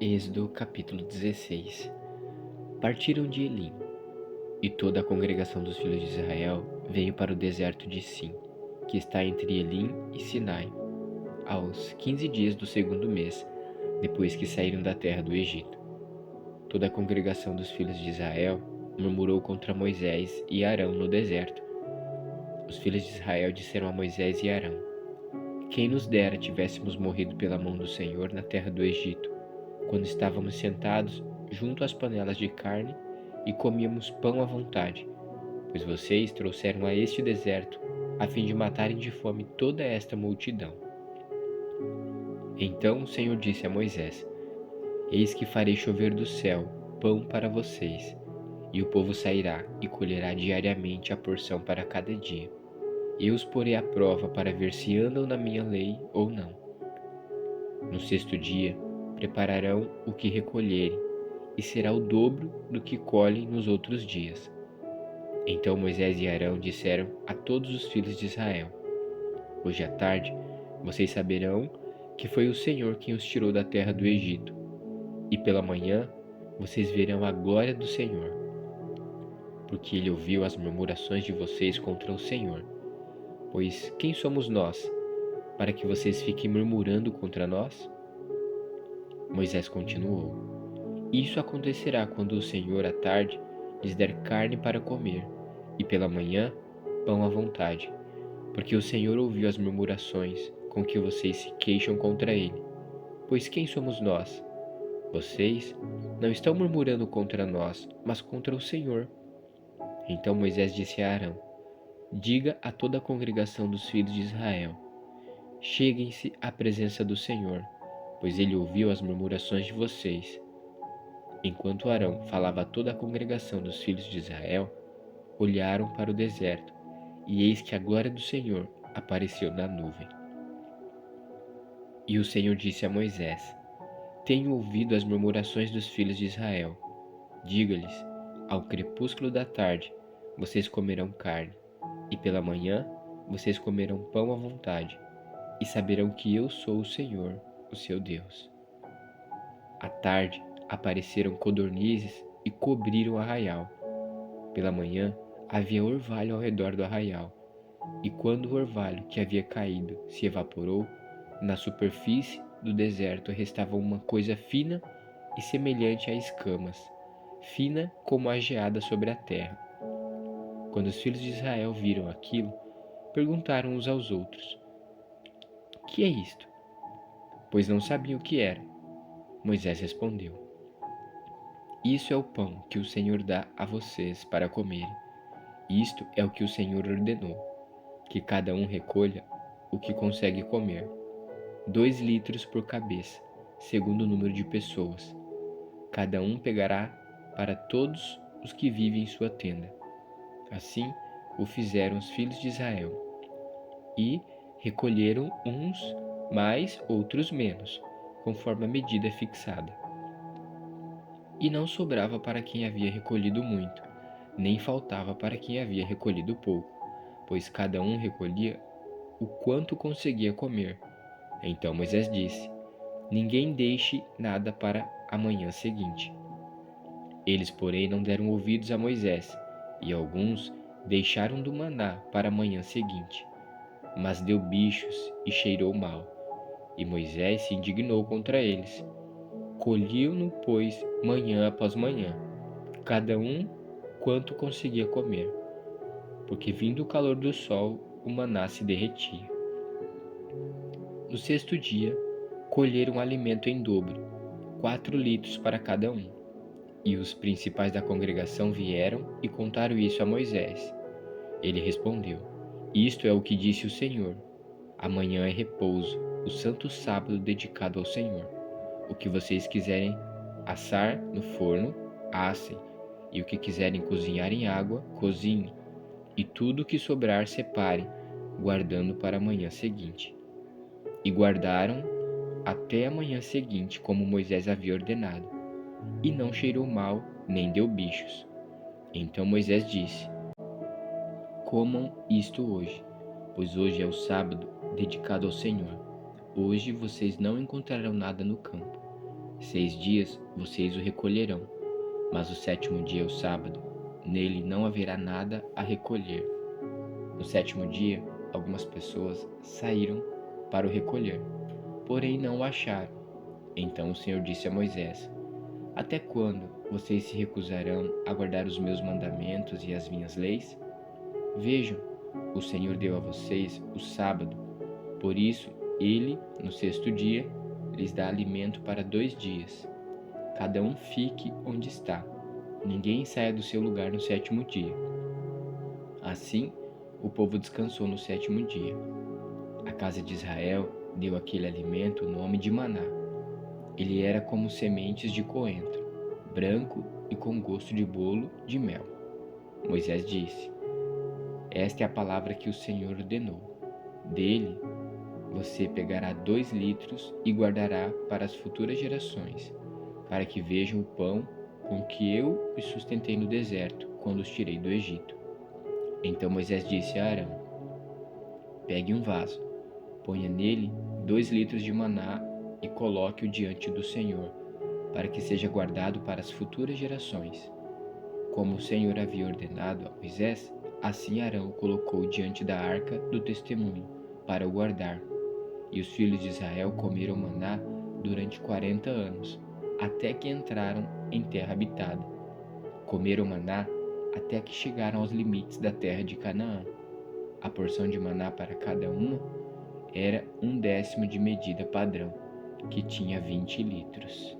Êxodo capítulo 16. Partiram de Elim, e toda a congregação dos filhos de Israel veio para o deserto de Sim, que está entre Elim e Sinai, aos 15 dias do segundo mês, depois que saíram da terra do Egito. Toda a congregação dos filhos de Israel murmurou contra Moisés e Arão no deserto. Os filhos de Israel disseram a Moisés e Arão: Quem nos dera tivéssemos morrido pela mão do Senhor na terra do Egito, quando estávamos sentados junto às panelas de carne e comíamos pão à vontade, pois vocês trouxeram a este deserto a fim de matarem de fome toda esta multidão. Então o Senhor disse a Moisés: Eis que farei chover do céu pão para vocês, e o povo sairá e colherá diariamente a porção para cada dia. Eu os porei à prova para ver se andam na minha lei ou não. No sexto dia, prepararão o que recolherem, e será o dobro do que colhem nos outros dias. Então Moisés e Arão disseram a todos os filhos de Israel: Hoje à tarde vocês saberão que foi o Senhor quem os tirou da terra do Egito, e pela manhã vocês verão a glória do Senhor, porque ele ouviu as murmurações de vocês contra o Senhor. Pois quem somos nós, para que vocês fiquem murmurando contra nós? Moisés continuou: Isso acontecerá quando o Senhor à tarde lhes der carne para comer, e pela manhã pão à vontade, porque o Senhor ouviu as murmurações com que vocês se queixam contra ele. Pois quem somos nós? Vocês não estão murmurando contra nós, mas contra o Senhor. Então Moisés disse a Arão: Diga a toda a congregação dos filhos de Israel: Cheguem-se à presença do Senhor, pois ele ouviu as murmurações de vocês. Enquanto Arão falava a toda a congregação dos filhos de Israel, olharam para o deserto, e eis que a glória do Senhor apareceu na nuvem. E o Senhor disse a Moisés: Tenho ouvido as murmurações dos filhos de Israel. Diga-lhes: Ao crepúsculo da tarde vocês comerão carne, e pela manhã vocês comerão pão à vontade, e saberão que eu sou o Senhor, o seu Deus. À tarde apareceram codornizes e cobriram o arraial. Pela manhã havia orvalho ao redor do arraial, e quando o orvalho que havia caído se evaporou, na superfície do deserto restava uma coisa fina e semelhante a escamas, fina como a geada sobre a terra. Quando os filhos de Israel viram aquilo, perguntaram uns aos outros: Que é isto? Pois não sabiam o que era. Moisés respondeu: Isso é o pão que o Senhor dá a vocês para comerem. Isto é o que o Senhor ordenou, que cada um recolha o que consegue comer, 2 litros por cabeça, segundo o número de pessoas. Cada um pegará para todos os que vivem em sua tenda. Assim o fizeram os filhos de Israel, e recolheram uns mais, outros menos, conforme a medida fixada. E não sobrava para quem havia recolhido muito, nem faltava para quem havia recolhido pouco, pois cada um recolhia o quanto conseguia comer. Então Moisés disse: Ninguém deixe nada para a manhã seguinte. Eles, porém, não deram ouvidos a Moisés, e alguns deixaram do maná para a manhã seguinte. Mas deu bichos e cheirou mal. E Moisés se indignou contra eles. Colhiam-no, pois, manhã após manhã, cada um quanto conseguia comer, porque vindo o calor do sol, o maná se derretia. No sexto dia, colheram alimento em dobro, 4 litros para cada um. E os principais da congregação vieram e contaram isso a Moisés. Ele respondeu: Isto é o que disse o Senhor: Amanhã é repouso, o santo sábado dedicado ao Senhor. O que vocês quiserem assar no forno, assem, e o que quiserem cozinhar em água, cozinhem, e tudo o que sobrar separem, guardando para a manhã seguinte. E guardaram até a manhã seguinte, como Moisés havia ordenado, e não cheirou mal, nem deu bichos. Então Moisés disse: Comam isto hoje, pois hoje é o sábado dedicado ao Senhor. Hoje vocês não encontrarão nada no campo, 6 dias vocês o recolherão, mas o sétimo dia é o sábado, nele não haverá nada a recolher. No sétimo dia, algumas pessoas saíram para o recolher, porém não o acharam. Então o Senhor disse a Moisés: Até quando vocês se recusarão a guardar os meus mandamentos e as minhas leis? Vejam, o Senhor deu a vocês o sábado, por isso ele, no sexto dia, lhes dá alimento para 2 dias. Cada um fique onde está. Ninguém saia do seu lugar no sétimo dia. Assim, o povo descansou no sétimo dia. A casa de Israel deu àquele alimento o nome de maná. Ele era como sementes de coentro, branco e com gosto de bolo de mel. Moisés disse: Esta é a palavra que o Senhor ordenou. Dele você pegará 2 litros e guardará para as futuras gerações, para que vejam o pão com que eu os sustentei no deserto, quando os tirei do Egito. Então Moisés disse a Arão: Pegue um vaso, ponha nele 2 litros de maná e coloque-o diante do Senhor, para que seja guardado para as futuras gerações. Como o Senhor havia ordenado a Moisés, assim Arão o colocou diante da arca do testemunho, para o guardar. E os filhos de Israel comeram maná durante 40 anos, até que entraram em terra habitada. Comeram maná até que chegaram aos limites da terra de Canaã. A porção de maná para cada uma era 1/10 de medida padrão, que tinha 20 litros.